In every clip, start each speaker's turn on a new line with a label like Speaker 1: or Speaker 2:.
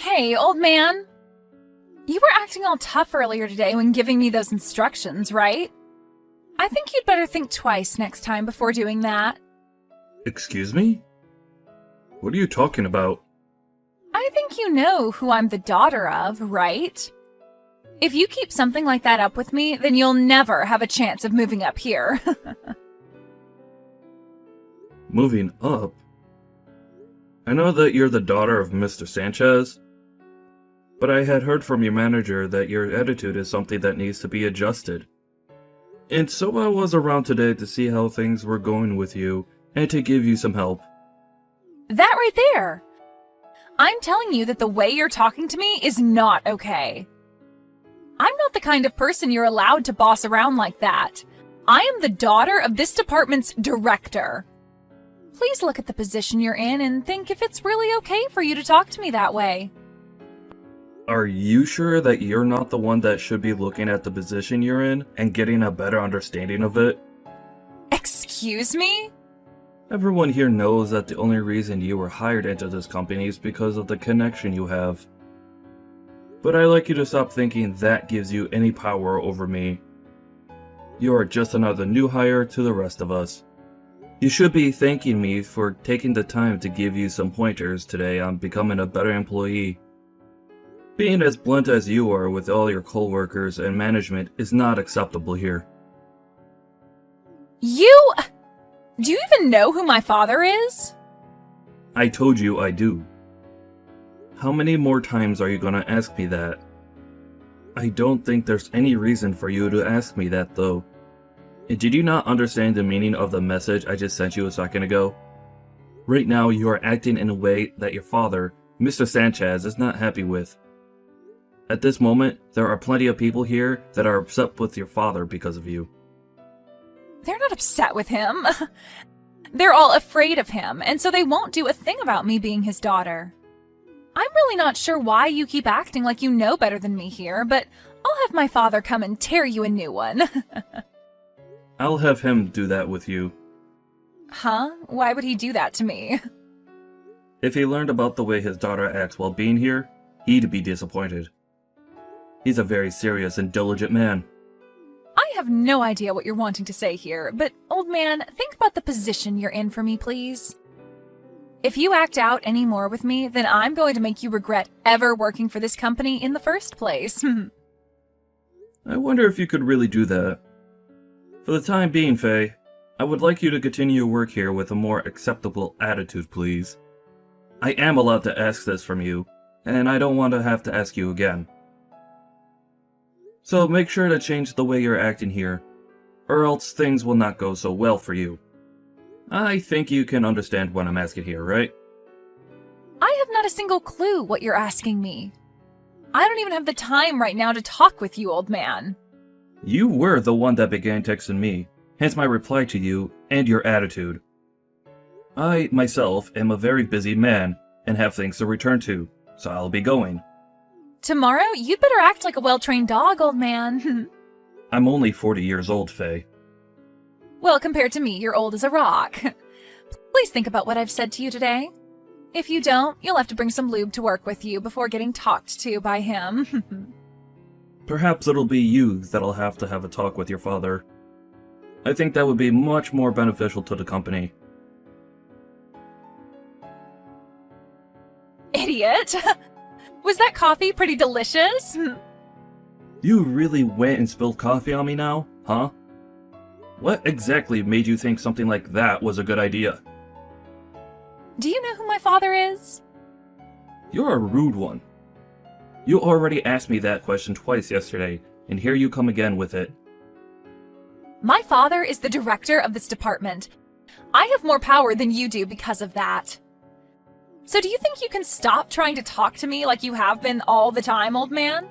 Speaker 1: Hey, old man. You were acting all tough earlier today when giving me those instructions, right? I think you'd better think twice next time before doing that.
Speaker 2: Excuse me? What are you talking about?
Speaker 1: I think you know who I'm the daughter of, right? If you keep something like that up with me, then you'll never have a chance of moving up here.
Speaker 2: Moving up? I know that you're the daughter of Mr. Sanchez, but I had heard from your manager that your attitude is something that needs to be adjusted. And so I was around today to see how things were going with you and to give you some help.
Speaker 1: That right there. I'm telling you that the way you're talking to me is not okay. I'm not the kind of person you're allowed to boss around like that. I am the daughter of this department's director. Please look at the position you're in and think if it's really okay for you to talk to me that way.
Speaker 2: Are you sure that you're not the one that should be looking at the position you're in and getting a better understanding of it?
Speaker 1: Excuse me?
Speaker 2: Everyone here knows that the only reason you were hired into this company is because of the connection you have. But I'd like you to stop thinking that gives you any power over me. You are just another new hire to the rest of us. You should be thanking me for taking the time to give you some pointers today on becoming a better employee. Being as blunt as you are with all your coworkers and management is not acceptable here.
Speaker 1: Do you even know who my father is?
Speaker 2: I told you I do. How many more times are you gonna ask me that? I don't think there's any reason for you to ask me that though. Did you not understand the meaning of the message I just sent you a second ago? Right now you are acting in a way that your father, Mr. Sanchez, is not happy with. At this moment, there are plenty of people here that are upset with your father because of you.
Speaker 1: They're not upset with him. They're all afraid of him, and so they won't do a thing about me being his daughter. I'm really not sure why you keep acting like you know better than me here, but I'll have my father come and tear you a new one.
Speaker 2: I'll have him do that with you.
Speaker 1: Huh? Why would he do that to me?
Speaker 2: If he learned about the way his daughter acts while being here, he'd be disappointed. He's a very serious and diligent man.
Speaker 1: I have no idea what you're wanting to say here, but old man, think about the position you're in for me, please. If you act out any more with me, then I'm going to make you regret ever working for this company in the first place.
Speaker 2: I wonder if you could really do that. For the time being, Faye, I would like you to continue your work here with a more acceptable attitude, please. I am allowed to ask this from you, and I don't want to have to ask you again. So make sure to change the way you're acting here, or else things will not go so well for you. I think you can understand what I'm asking here, right?
Speaker 1: I have not a single clue what you're asking me. I don't even have the time right now to talk with you, old man.
Speaker 2: You were the one that began texting me, hence my reply to you and your attitude. I, myself, am a very busy man and have things to return to, so I'll be going.
Speaker 1: Tomorrow, you'd better act like a well-trained dog, old man.
Speaker 2: I'm only 40 years old, Faye.
Speaker 1: Well, compared to me, you're old as a rock. Please think about what I've said to you today. If you don't, you'll have to bring some lube to work with you before getting talked to by him.
Speaker 2: Perhaps it'll be you that'll have to have a talk with your father. I think that would be much more beneficial to the company.
Speaker 1: Idiot! Was that coffee pretty delicious?
Speaker 2: You really went and spilled coffee on me now, huh? What exactly made you think something like that was a good idea?
Speaker 1: Do you know who my father is?
Speaker 2: You're a rude one. You already asked me that question twice yesterday, and here you come again with it.
Speaker 1: My father is the director of this department. I have more power than you do because of that. So do you think you can stop trying to talk to me like you have been all the time, old man?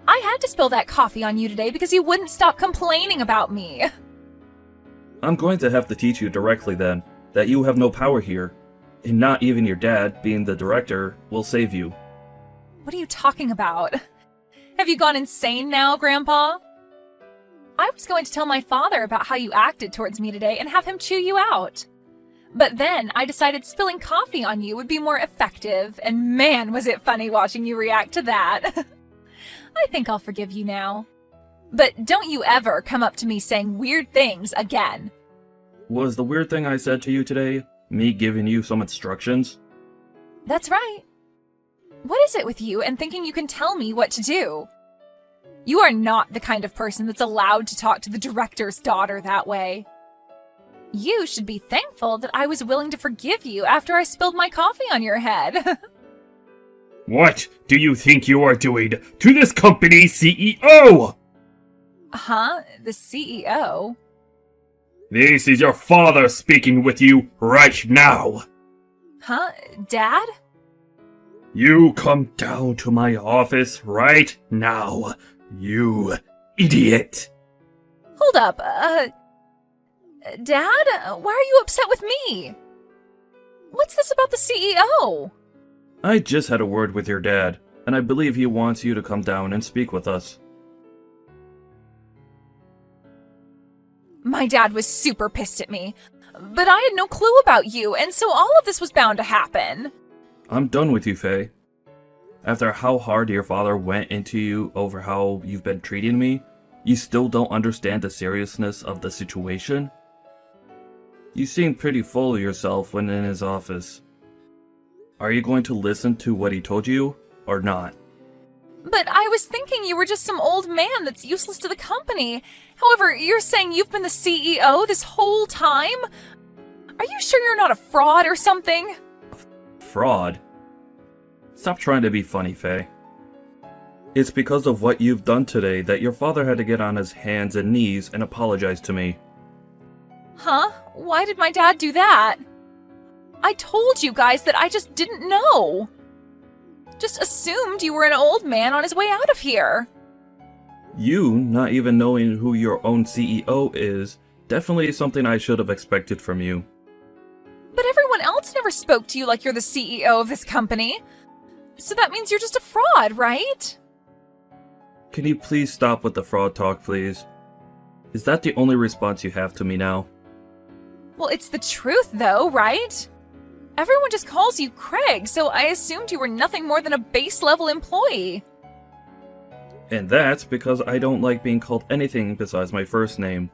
Speaker 1: I had to spill that coffee on you today because you wouldn't stop complaining about me.
Speaker 2: I'm going to have to teach you directly then, that you have no power here, and not even your dad, being the director, will save you.
Speaker 1: What are you talking about? Have you gone insane now, Grandpa? I was going to tell my father about how you acted towards me today and have him chew you out. But then I decided spilling coffee on you would be more effective, and man, was it funny watching you react to that. I think I'll forgive you now. But don't you ever come up to me saying weird things again.
Speaker 2: Was the weird thing I said to you today me giving you some instructions?
Speaker 1: That's right. What is it with you and thinking you can tell me what to do? You are not the kind of person that's allowed to talk to the director's daughter that way. You should be thankful that I was willing to forgive you after I spilled my coffee on your head.
Speaker 3: What do you think you are doing to this company's CEO?
Speaker 1: Huh? The CEO?
Speaker 3: This is your father speaking with you right now.
Speaker 1: Huh? Dad?
Speaker 3: You come down to my office right now, you idiot.
Speaker 1: Hold up, Dad? Why are you upset with me? What's this about the CEO?
Speaker 2: I just had a word with your dad, and I believe he wants you to come down and speak with us.
Speaker 1: My dad was super pissed at me, but I had no clue about you, and so all of this was bound to happen.
Speaker 2: I'm done with you, Faye. After how hard your father went into you over how you've been treating me, you still don't understand the seriousness of the situation? You seemed pretty full of yourself when in his office. Are you going to listen to what he told you, or not?
Speaker 1: But I was thinking you were just some old man that's useless to the company. However, you're saying you've been the CEO this whole time? Are you sure you're not a fraud or something?
Speaker 2: Fraud? Stop trying to be funny, Faye. It's because of what you've done today that your father had to get on his hands and knees and apologize to me.
Speaker 1: Huh? Why did my dad do that? I told you guys that I just didn't know. Just assumed you were an old man on his way out of here.
Speaker 2: You not even knowing who your own CEO is definitely something I should have expected from you.
Speaker 1: But everyone else never spoke to you like you're the CEO of this company. So that means you're just a fraud, right?
Speaker 2: Can you please stop with the fraud talk, please? Is that the only response you have to me now?
Speaker 1: Well, it's the truth though, right? Everyone just calls you Craig, so I assumed you were nothing more than a base-level employee.
Speaker 2: And that's because I don't like being called anything besides my first name.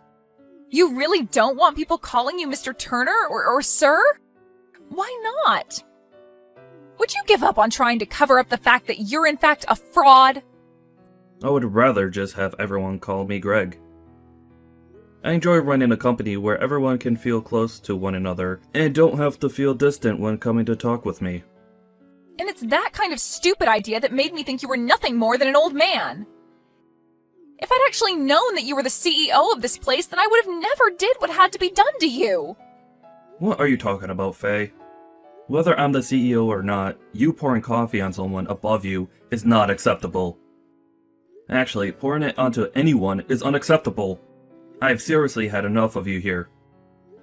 Speaker 1: You really don't want people calling you Mr. Turner or Sir? Why not? Would you give up on trying to cover up the fact that you're in fact a fraud?
Speaker 2: I would rather just have everyone call me Greg. I enjoy running a company where everyone can feel close to one another and don't have to feel distant when coming to talk with me.
Speaker 1: And it's that kind of stupid idea that made me think you were nothing more than an old man. If I'd actually known that you were the CEO of this place, then I would have never did what had to be done to you.
Speaker 2: What are you talking about, Faye? Whether I'm the CEO or not, you pouring coffee on someone above you is not acceptable. Actually, pouring it onto anyone is unacceptable. I've seriously had enough of you here.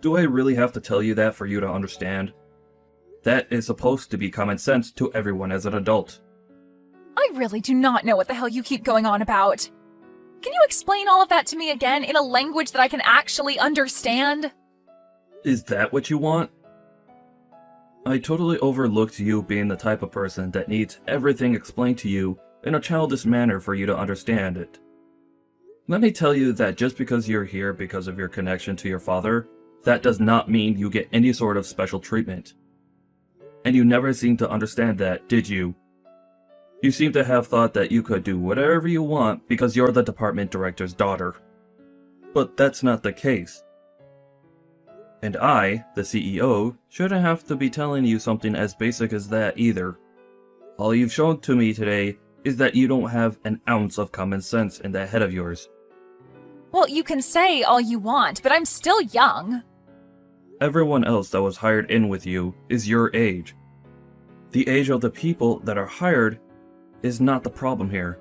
Speaker 2: Do I really have to tell you that for you to understand? That is supposed to be common sense to everyone as an adult.
Speaker 1: I really do not know what the hell you keep going on about. Can you explain all of that to me again in a language that I can actually understand?
Speaker 2: Is that what you want? I totally overlooked you being the type of person that needs everything explained to you in a childish manner for you to understand it. Let me tell you that just because you're here because of your connection to your father, that does not mean you get any sort of special treatment. And you never seemed to understand that, did you? You seem to have thought that you could do whatever you want because you're the department director's daughter. But that's not the case. And I, the CEO, shouldn't have to be telling you something as basic as that either. All you've shown to me today is that you don't have an ounce of common sense in that head of yours.
Speaker 1: Well, you can say all you want, but I'm still young.
Speaker 2: Everyone else that was hired in with you is your age. The age of the people that are hired is not the problem here.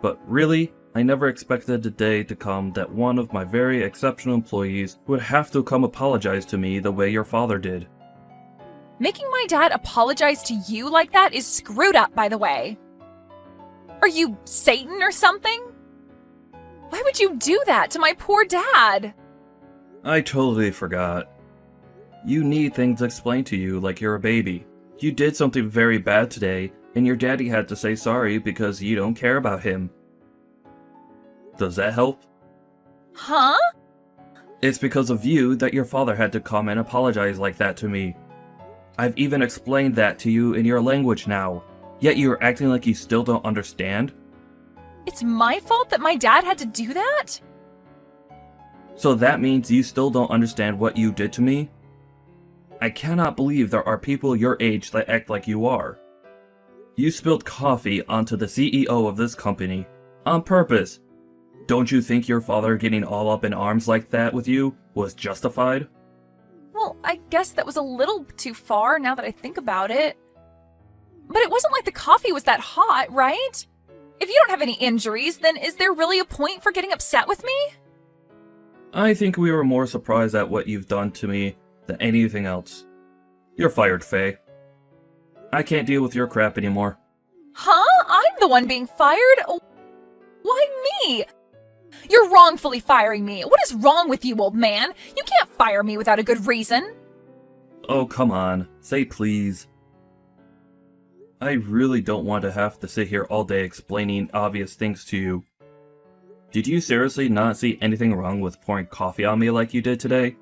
Speaker 2: But really, I never expected the day to come that one of my very exceptional employees would have to come apologize to me the way your father did.
Speaker 1: Making my dad apologize to you like that is screwed up, by the way. Are you Satan or something? Why would you do that to my poor dad?
Speaker 2: I totally forgot. You need things explained to you like you're a baby. You did something very bad today, and your daddy had to say sorry because you don't care about him. Does that help?
Speaker 1: Huh?
Speaker 2: It's because of you that your father had to come and apologize like that to me. I've even explained that to you in your language now, yet you're acting like you still don't understand?
Speaker 1: It's my fault that my dad had to do that?
Speaker 2: So that means you still don't understand what you did to me? I cannot believe there are people your age that act like you are. You spilled coffee onto the CEO of this company, on purpose. Don't you think your father getting all up in arms like that with you was justified?
Speaker 1: Well, I guess that was a little too far now that I think about it. But it wasn't like the coffee was that hot, right? If you don't have any injuries, then is there really a point for getting upset with me?
Speaker 2: I think we were more surprised at what you've done to me than anything else. You're fired, Faye. I can't deal with your crap anymore.
Speaker 1: Huh? I'm the one being fired? Why me? You're wrongfully firing me. What is wrong with you, old man? You can't fire me without a good reason.
Speaker 2: Oh, come on. Say please. I really don't want to have to sit here all day explaining obvious things to you. Did you seriously not see anything wrong with pouring coffee on me like you did today?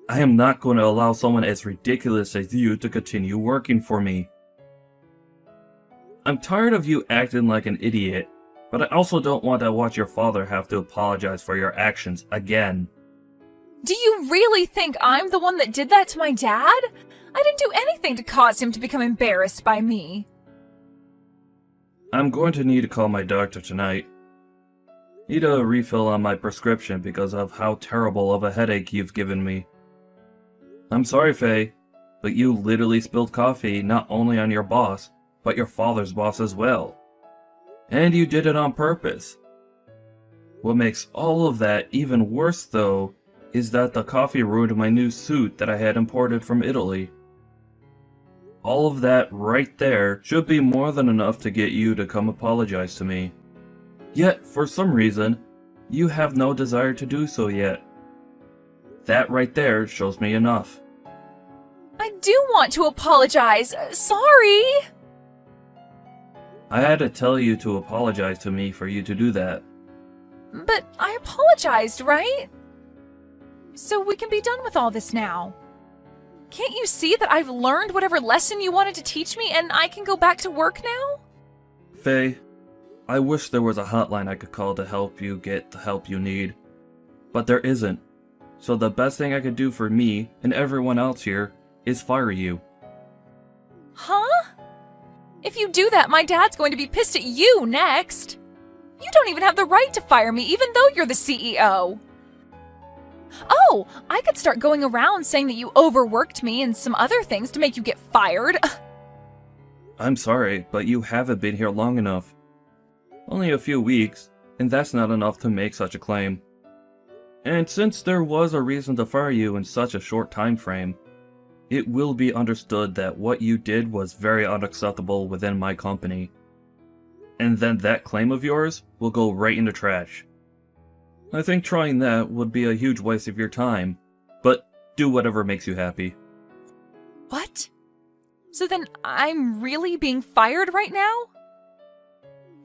Speaker 2: I am not going to allow someone as ridiculous as you to continue working for me. I'm tired of you acting like an idiot, but I also don't want to watch your father have to apologize for your actions again.
Speaker 1: Do you really think I'm the one that did that to my dad? I didn't do anything to cause him to become embarrassed by me.
Speaker 2: I'm going to need to call my doctor tonight. Need a refill on my prescription because of how terrible of a headache you've given me. I'm sorry, Faye, but you literally spilled coffee not only on your boss, but your father's boss as well. And you did it on purpose. What makes all of that even worse, though, is that the coffee ruined my new suit that I had imported from Italy. All of that right there should be more than enough to get you to come apologize to me. Yet, for some reason, you have no desire to do so yet. That right there shows me enough.
Speaker 1: I do want to apologize. Sorry.
Speaker 2: I had to tell you to apologize to me for you to do that.
Speaker 1: But I apologized, right? So we can be done with all this now. Can't you see that I've learned whatever lesson you wanted to teach me and I can go back to work now?
Speaker 2: Faye, I wish there was a hotline I could call to help you get the help you need. But there isn't. So the best thing I could do for me and everyone else here is fire you.
Speaker 1: Huh? If you do that, my dad's going to be pissed at you next. You don't even have the right to fire me, even though you're the CEO. Oh, I could start going around saying that you overworked me and some other things to make you get fired.
Speaker 2: I'm sorry, but you haven't been here long enough. Only a few weeks, and that's not enough to make such a claim. And since there was a reason to fire you in such a short time frame, it will be understood that what you did was very unacceptable within my company. And then that claim of yours will go right in the trash. I think trying that would be a huge waste of your time, but do whatever makes you happy.
Speaker 1: What? So then I'm really being fired right now?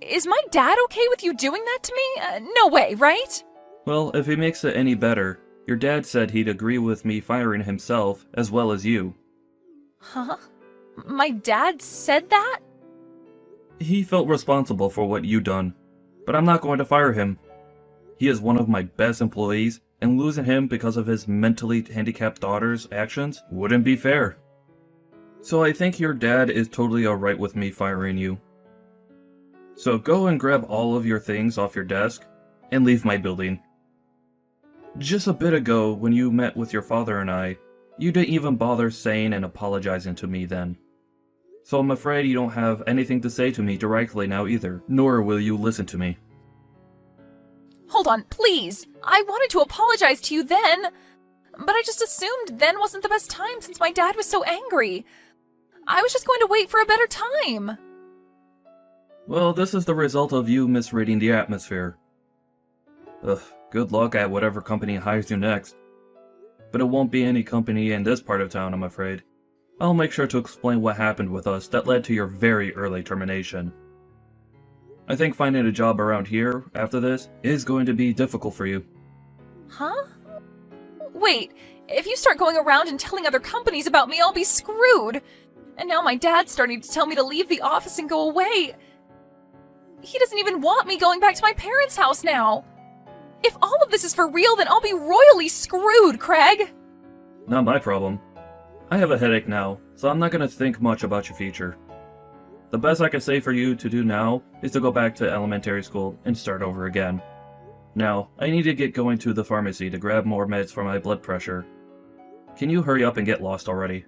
Speaker 1: Is my dad okay with you doing that to me? No way, right?
Speaker 2: Well, if it makes it any better, your dad said he'd agree with me firing himself as well as you.
Speaker 1: Huh? My dad said that?
Speaker 2: He felt responsible for what you done, but I'm not going to fire him. He is one of my best employees, and losing him because of his mentally handicapped daughter's actions wouldn't be fair. So I think your dad is totally alright with me firing you. So go and grab all of your things off your desk, and leave my building. Just a bit ago, when you met with your father and I, you didn't even bother saying and apologizing to me then. So I'm afraid you don't have anything to say to me directly now either, nor will you listen to me.
Speaker 1: Hold on, please. I wanted to apologize to you then, but I just assumed then wasn't the best time since my dad was so angry. I was just going to wait for a better time.
Speaker 2: Well, this is the result of you misreading the atmosphere. Ugh, good luck at whatever company hires you next. but it won't be any company in this part of town, I'm afraid. I'll make sure to explain what happened with us that led to your very early termination. I think finding a job around here, after this, is going to be difficult for you.
Speaker 1: Huh? Wait, if you start going around and telling other companies about me, I'll be screwed! And now my dad's starting to tell me to leave the office and go away. He doesn't even want me going back to my parents' house now. If all of this is for real, then I'll be royally screwed, Craig!
Speaker 2: Not my problem. I have a headache now, so I'm not going to think much about your future. The best I can say for you to do now is to go back to elementary school and start over again. Now, I need to get going to the pharmacy to grab more meds for my blood pressure. Can you hurry up and get lost already?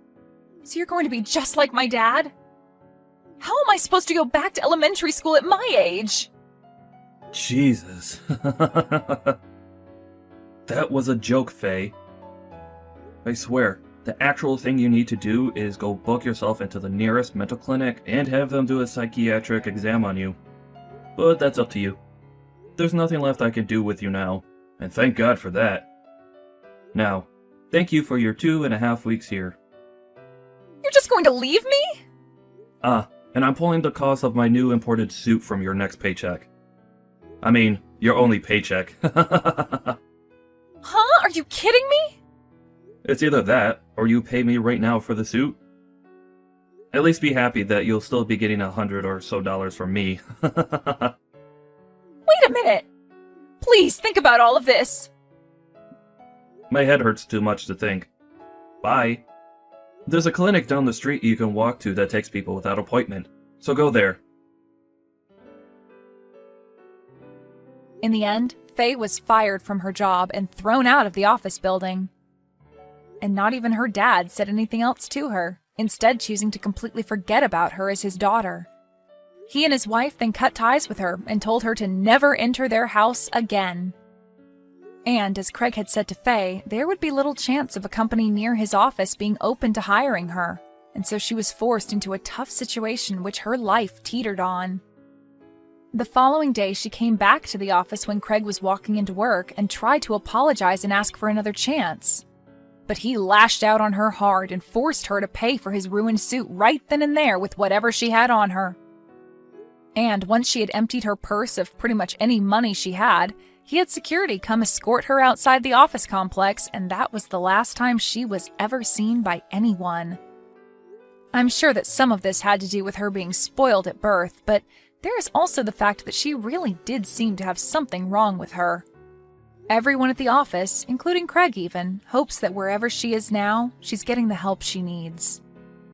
Speaker 1: So you're going to be just like my dad? How am I supposed to go back to elementary school at my age?
Speaker 2: Jesus. That was a joke, Faye. I swear, the actual thing you need to do is go book yourself into the nearest mental clinic and have them do a psychiatric exam on you. But that's up to you. There's nothing left I can do with you now, and thank God for that. Now, thank you for your 2.5 weeks here.
Speaker 1: You're just going to leave me?
Speaker 2: And I'm pulling the cost of my new imported suit from your next paycheck. I mean, your only paycheck.
Speaker 1: Huh? Are you kidding me?
Speaker 2: It's either that, or you pay me right now for the suit. At least be happy that you'll still be getting $100 or so from me.
Speaker 1: Wait a minute! Please think about all of this.
Speaker 2: My head hurts too much to think. Bye. There's a clinic down the street you can walk to that takes people without appointment, so go there.
Speaker 1: In the end, Faye was fired from her job and thrown out of the office building. And not even her dad said anything else to her, instead choosing to completely forget about her as his daughter. He and his wife then cut ties with her and told her to never enter their house again. And as Craig had said to Faye, there would be little chance of a company near his office being open to hiring her, and so she was forced into a tough situation which her life teetered on. The following day, she came back to the office when Craig was walking into work and tried to apologize and ask for another chance. But he lashed out on her hard and forced her to pay for his ruined suit right then and there with whatever she had on her. And once she had emptied her purse of pretty much any money she had, he had security come escort her outside the office complex, and that was the last time she was ever seen by anyone. I'm sure that some of this had to do with her being spoiled at birth, but there is also the fact that she really did seem to have something wrong with her. Everyone at the office, including Craig even, hopes that wherever she is now, she's getting the help she needs.